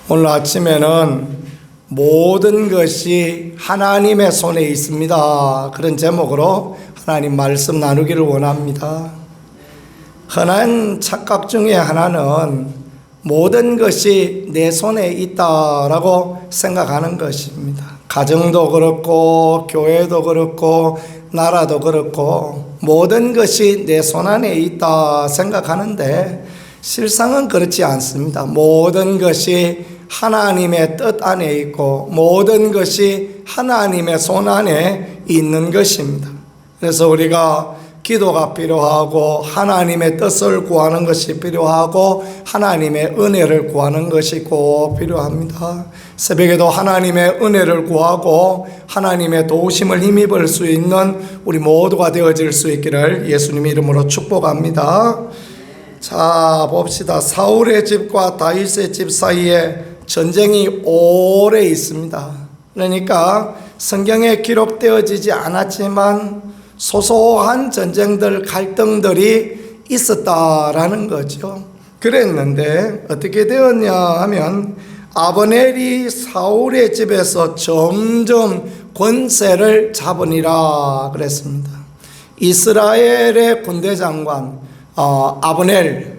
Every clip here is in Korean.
오늘 아침에는 모든 것이 하나님의 손에 있습니다. 그런 제목으로 하나님 말씀 나누기를 원합니다. 흔한 착각 중에 하나는 모든 것이 내 손에 있다라고 생각하는 것입니다. 가정도 그렇고 교회도 그렇고 나라도 그렇고 모든 것이 내 손 안에 있다 생각하는데 실상은 그렇지 않습니다. 모든 것이 하나님의 뜻 안에 있고 모든 것이 하나님의 손 안에 있는 것입니다. 그래서 우리가 기도가 필요하고 하나님의 뜻을 구하는 것이 필요하고 하나님의 은혜를 구하는 것이 꼭 필요합니다. 새벽에도 하나님의 은혜를 구하고 하나님의 도우심을 힘입을 수 있는 우리 모두가 되어질 수 있기를 예수님 이름으로 축복합니다. 자, 봅시다. 사울의 집과 다윗의 집 사이에 전쟁이 오래 있습니다. 그러니까 성경에 기록되어지지 않았지만 소소한 전쟁들, 갈등들이 있었다라는 거죠. 그랬는데 어떻게 되었냐 하면 아브넬이 사울의 집에서 점점 권세를 잡으니라 그랬습니다. 이스라엘의 군대 장관 아브넬,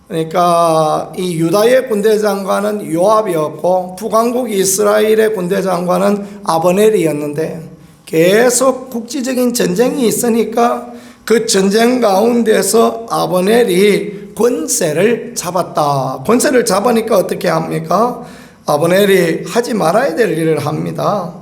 그러니까 이 유다의 군대 장관은 요압이었고 북왕국 이스라엘의 군대 장관은 아브넬이었는데 계속 국지적인 전쟁이 있으니까 그 전쟁 가운데서 아브넬이 권세를 잡았다. 권세를 잡으니까 어떻게 합니까? 아브넬이 하지 말아야 될 일을 합니다.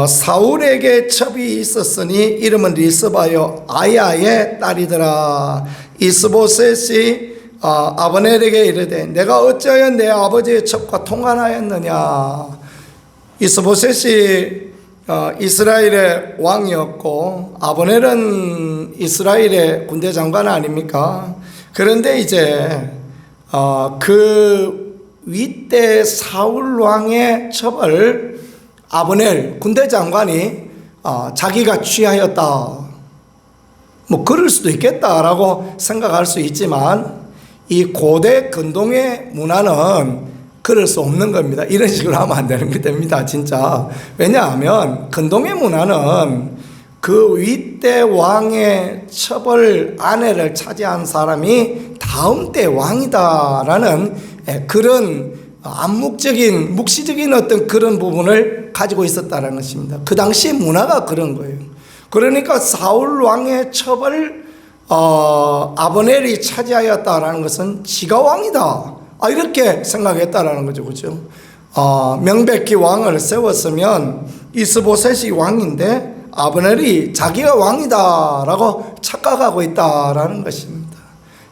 사울에게 첩이 있었으니 이름은 리스바요 아야의 딸이더라. 이스보셋이 아브넬에게 이르되 내가 어찌하여 내 아버지의 첩과 통관하였느냐. 이스보셋이 이스라엘의 왕이었고 아브넬은 이스라엘의 군대 장관 아닙니까? 그런데 이제 그 윗대 사울 왕의 첩을 아브넬 군대 장관이 자기가 취하였다. 뭐 그럴 수도 있겠다라고 생각할 수 있지만 이 고대 근동의 문화는 그럴 수 없는 겁니다. 이런 식으로 하면 안 되는 게 됩니다. 진짜. 왜냐하면 근동의 문화는 그 윗대 왕의 첩을 아내를 차지한 사람이 다음 때 왕이다라는 그런 암묵적인 묵시적인 어떤 그런 부분을 가지고 있었다는 것입니다. 그 당시 문화가 그런 거예요. 그러니까 사울 왕의 첩을 아브넬이 차지하였다라는 것은 지가 왕이다. 이렇게 생각했다라는 거죠. 그죠? 명백히 왕을 세웠으면 이스보셋이 왕인데 아브넬이 자기가 왕이다라고 착각하고 있다라는 것입니다.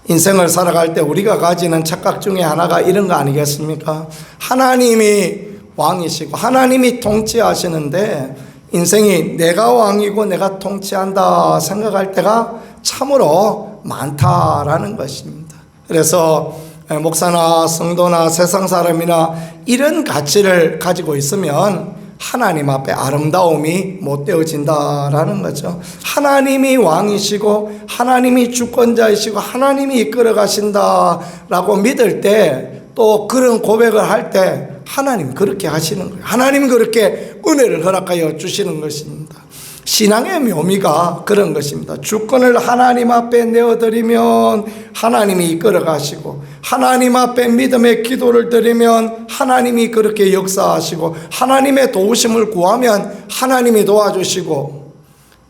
인생을 살아갈 때 우리가 가지는 착각 중에 하나가 이런 거 아니겠습니까? 하나님이 왕이시고 하나님이 통치하시는데 인생이 내가 왕이고 내가 통치한다 생각할 때가 참으로 많다라는 것입니다. 그래서 목사나 성도나 세상 사람이나 이런 가치를 가지고 있으면 하나님 앞에 아름다움이 못 되어진다라는 거죠. 하나님이 왕이시고 하나님이 주권자이시고 하나님이 이끌어 가신다라고 믿을 때 또 그런 고백을 할 때 하나님 그렇게 하시는 거예요. 하나님 그렇게 은혜를 허락하여 주시는 것입니다. 신앙의 묘미가 그런 것입니다. 주권을 하나님 앞에 내어드리면 하나님이 이끌어 가시고 하나님 앞에 믿음의 기도를 드리면 하나님이 그렇게 역사하시고 하나님의 도우심을 구하면 하나님이 도와주시고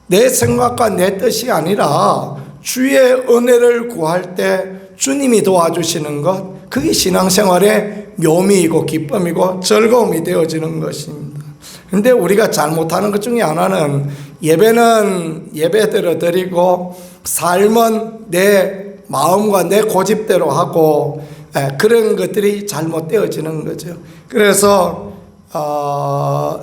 내 생각과 내 뜻이 아니라 주의 은혜를 구할 때 주님이 도와주시는 것, 그게 신앙생활의 묘미이고 기쁨이고 즐거움이 되어지는 것입니다. 그런데 우리가 잘못하는 것 중에 하나는 예배는 예배대로 드리고 삶은 내 마음과 내 고집대로 하고 그런 것들이 잘못되어지는 거죠. 그래서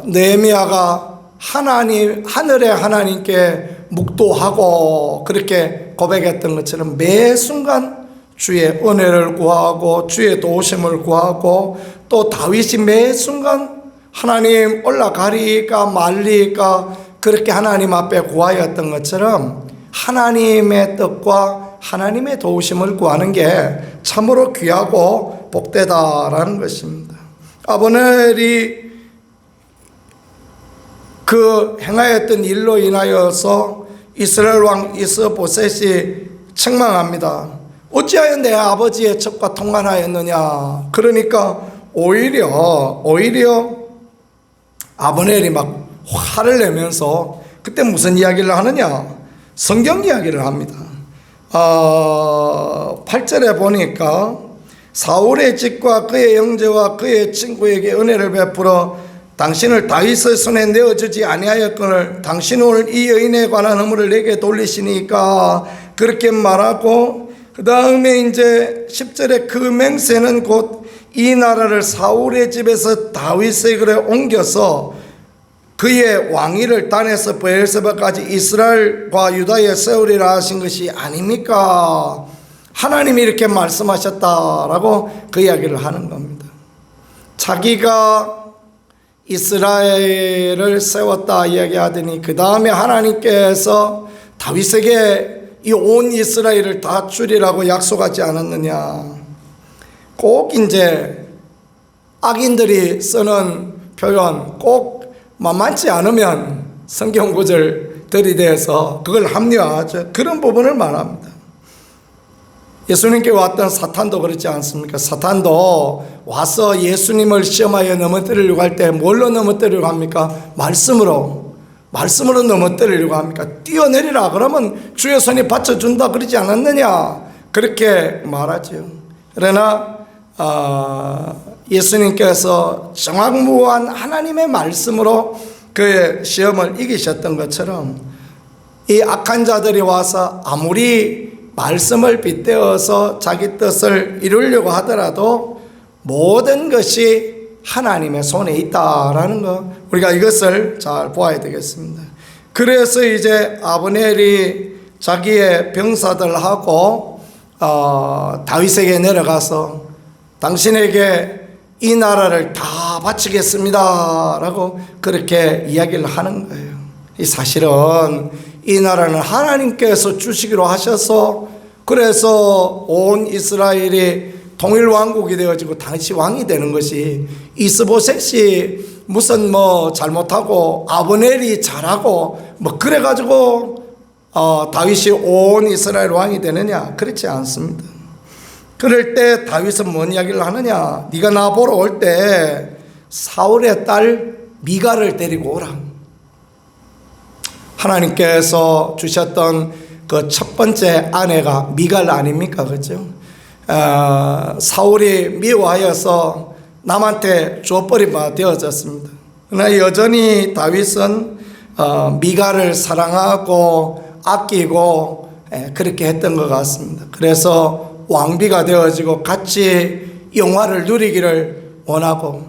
느헤미야가 하늘의 하나님께 묵도하고 그렇게 고백했던 것처럼 매 순간 주의 은혜를 구하고 주의 도우심을 구하고 또 다윗이 매 순간 하나님 올라가리까 말리까 그렇게 하나님 앞에 구하였던 것처럼 하나님의 뜻과 하나님의 도우심을 구하는 게 참으로 귀하고 복되다라는 것입니다. 아브넬이 그 행하였던 일로 인하여서 이스라엘 왕 이스보셋이 책망합니다. 어찌하여 내 아버지의 첩과 통관하였느냐. 그러니까 오히려 아브넬이 막 화를 내면서 그때 무슨 이야기를 하느냐, 성경 이야기를 합니다. 8절에 보니까 사울의 집과 그의 형제와 그의 친구에게 은혜를 베풀어 당신을 다윗의 손에 내어주지 아니하였거늘 당신은 오늘 이 여인에 관한 허물을 내게 돌리시니까 그렇게 말하고, 그 다음에 이제 10절에 그 맹세는 곧 이 나라를 사울의 집에서 다윗에게 옮겨서 그의 왕위를 단에서 브엘세바까지 이스라엘과 유다에 세우리라 하신 것이 아닙니까? 하나님이 이렇게 말씀하셨다라고 그 이야기를 하는 겁니다. 자기가 이스라엘을 세웠다 이야기하더니 그 다음에 하나님께서 다윗에게 이 온 이스라엘을 다 주리라고 약속하지 않았느냐. 꼭 이제 악인들이 쓰는 표현 꼭 만만치 않으면 성경 구절 들이대서 그걸 합리화하죠. 그런 부분을 말합니다. 예수님께 왔던 사탄도 그렇지 않습니까? 사탄도 와서 예수님을 시험하여 넘어뜨리려고 할 때 뭘로 넘어뜨리려고 합니까? 말씀으로 넘어뜨리려고 합니까? 뛰어내리라 그러면 주의 손이 받쳐준다 그러지 않았느냐, 그렇게 말하죠. 그러나 예수님께서 정확무한 하나님의 말씀으로 그의 시험을 이기셨던 것처럼 이 악한 자들이 와서 아무리 말씀을 빗대어서 자기 뜻을 이루려고 하더라도 모든 것이 하나님의 손에 있다라는 거, 우리가 이것을 잘 보아야 되겠습니다. 그래서 이제 아브넬이 자기의 병사들하고 다윗에게 내려가서 당신에게 이 나라를 다 바치겠습니다 라고 그렇게 이야기를 하는 거예요. 이 사실은 이 나라는 하나님께서 주시기로 하셔서, 그래서 온 이스라엘이 통일 왕국이 되어지고 당시 왕이 되는 것이 이스보셋이 무슨 잘못하고 아브넬이 잘하고 그래가지고 다윗이 온 이스라엘 왕이 되느냐, 그렇지 않습니다. 그럴 때 다윗은 뭔 이야기를 하느냐, 네가 나 보러 올 때 사울의 딸 미갈을 데리고 오라. 하나님께서 주셨던 그 첫 번째 아내가 미갈 아닙니까? 그렇죠? 사울이 미워하여서 남한테 줘버린 바 되어졌습니다. 그러나 여전히 다윗은 미갈을 사랑하고 아끼고 그렇게 했던 것 같습니다. 그래서 왕비가 되어지고 같이 영화를 누리기를 원하고,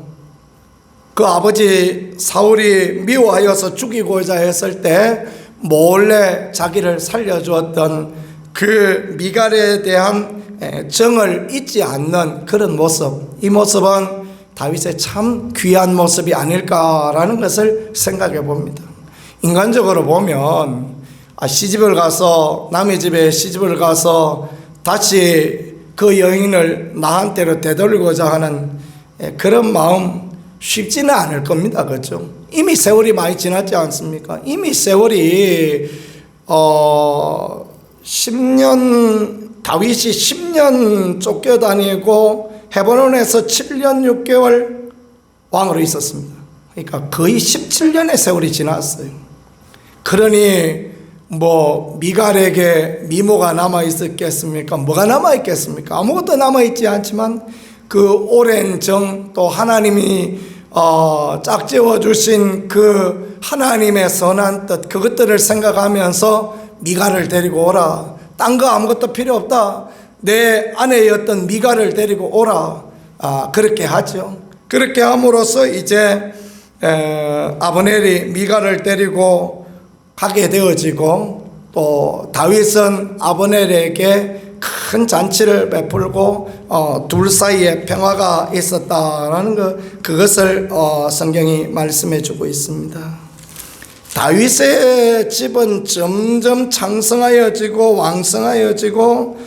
그 아버지 사울이 미워하여서 죽이고자 했을 때 몰래 자기를 살려주었던 그 미갈에 대한 정을 잊지 않는 그런 모습, 이 모습은 다윗의 참 귀한 모습이 아닐까라는 것을 생각해 봅니다. 인간적으로 보면 시집을 가서, 남의 집에 시집을 가서 다시 그 여인을 나한테로 되돌리고자 하는 그런 마음 쉽지는 않을 겁니다. 그렇죠? 이미 세월이 많이 지났지 않습니까? 이미 세월이 10년, 다윗이 10년 쫓겨다니고 헤브론에서 7년 6개월 왕으로 있었습니다. 그러니까 거의 17년의 세월이 지났어요. 그러니 미갈에게 미모가 남아있었겠습니까? 뭐가 남아있겠습니까? 아무것도 남아있지 않지만 그 오랜 정, 또 하나님이 짝지어 주신 그 하나님의 선한 뜻, 그것들을 생각하면서 미갈을 데리고 오라. 딴 거 아무것도 필요 없다. 내 아내였던 미갈을 데리고 오라. 그렇게 하죠. 그렇게 함으로써 이제 아브넬이 미갈을 데리고 가게 되어지고, 또 다윗은 아브넬에게 큰 잔치를 베풀고 둘 사이에 평화가 있었다라는 그것을 성경이 말씀해 주고 있습니다. 다윗의 집은 점점 창성하여지고 왕성하여지고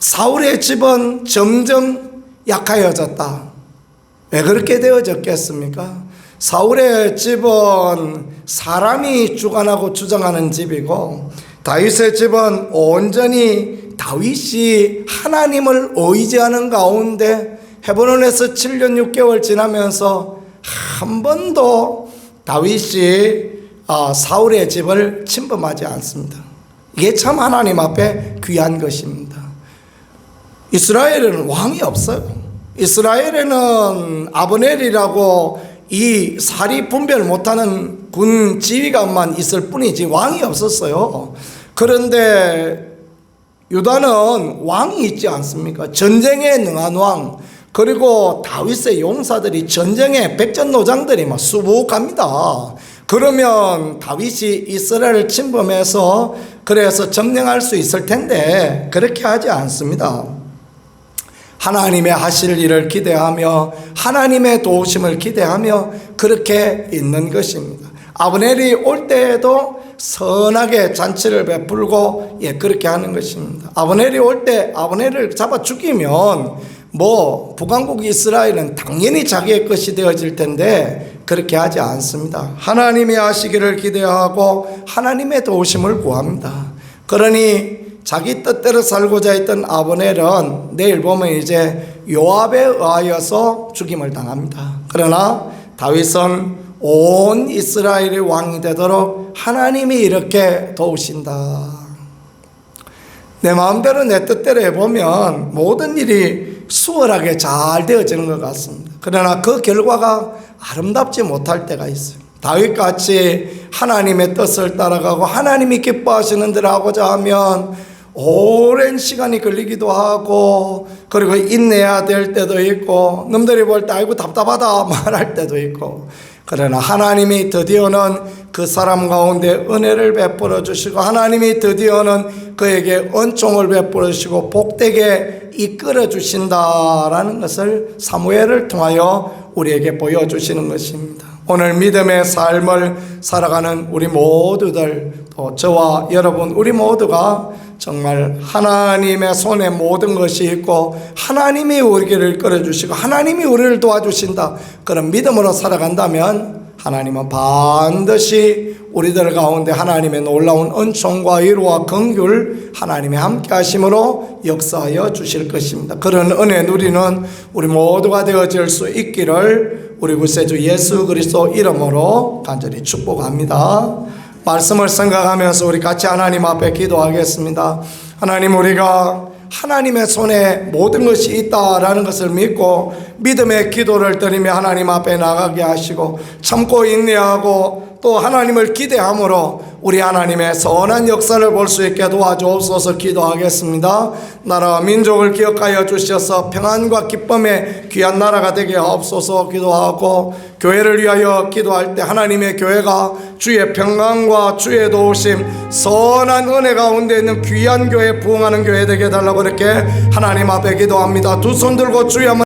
사울의 집은 점점 약하여졌다. 왜 그렇게 되어졌겠습니까? 사울의 집은 사람이 주관하고 주장하는 집이고, 다윗의 집은 온전히 다윗이 하나님을 의지하는 가운데 헤브론에서 7년 6개월 지나면서 한 번도 다윗이 사울의 집을 침범하지 않습니다. 이게 참 하나님 앞에 귀한 것입니다. 이스라엘에는 왕이 없어요. 이스라엘에는 아브넬이라고 이 사리 분별 못하는 군 지휘관만 있을 뿐이지 왕이 없었어요. 그런데 유다는 왕이 있지 않습니까? 전쟁에 능한 왕, 그리고 다윗의 용사들이 전쟁에 백전노장들이 막 수북합니다. 그러면 다윗이 이스라엘을 침범해서 그래서 점령할 수 있을 텐데 그렇게 하지 않습니다. 하나님의 하실 일을 기대하며 하나님의 도우심을 기대하며 그렇게 있는 것입니다. 아브넬이 올 때에도 선하게 잔치를 베풀고 그렇게 하는 것입니다. 아브넬이 올 때 아브넬을 잡아 죽이면 북왕국 이스라엘은 당연히 자기의 것이 되어질 텐데 그렇게 하지 않습니다. 하나님이 하시기를 기대하고 하나님의 도우심을 구합니다. 그러니 자기 뜻대로 살고자 했던 아브넬은 내일 보면 이제 요압에 의하여서 죽임을 당합니다. 그러나 다윗은 온 이스라엘의 왕이 되도록 하나님이 이렇게 도우신다. 내 마음대로 내 뜻대로 해보면 모든 일이 수월하게 잘 되어지는 것 같습니다. 그러나 그 결과가 아름답지 못할 때가 있어요. 다윗같이 하나님의 뜻을 따라가고 하나님이 기뻐하시는 대로 하고자 하면 오랜 시간이 걸리기도 하고, 그리고 인내해야 될 때도 있고, 놈들이 볼 때 아이고 답답하다 말할 때도 있고, 그러나 하나님이 드디어는 그 사람 가운데 은혜를 베풀어 주시고 하나님이 드디어는 그에게 은총을 베풀어 주시고 복되게 이끌어 주신다라는 것을 사무엘을 통하여 우리에게 보여주시는 것입니다. 오늘 믿음의 삶을 살아가는 우리 모두들, 또 저와 여러분 우리 모두가 정말 하나님의 손에 모든 것이 있고 하나님이 우리를 이끌어주시고 하나님이 우리를 도와주신다, 그런 믿음으로 살아간다면 하나님은 반드시 우리들 가운데 하나님의 놀라운 은총과 위로와 긍휼, 하나님의 함께 하심으로 역사하여 주실 것입니다. 그런 은혜 누리는 우리 모두가 되어질 수 있기를 우리 구세주 예수 그리스도 이름으로 간절히 축복합니다. 말씀을 생각하면서 우리 같이 하나님 앞에 기도하겠습니다. 하나님, 우리가 하나님의 손에 모든 것이 있다라는 것을 믿고 믿음의 기도를 드리며 하나님 앞에 나가게 하시고 참고 인내하고 또 하나님을 기대함으로 우리 하나님의 선한 역사를 볼 수 있게 도와주옵소서 기도하겠습니다. 나라와 민족을 기억하여 주셔서 평안과 기쁨의 귀한 나라가 되게 하옵소서 기도하고, 교회를 위하여 기도할 때 하나님의 교회가 주의 평강과 주의 도우심, 선한 은혜 가운데 있는 귀한 교회, 부흥하는 교회 되게 해달라고 이렇게 하나님 앞에 기도합니다. 두 손 들고 주여 한번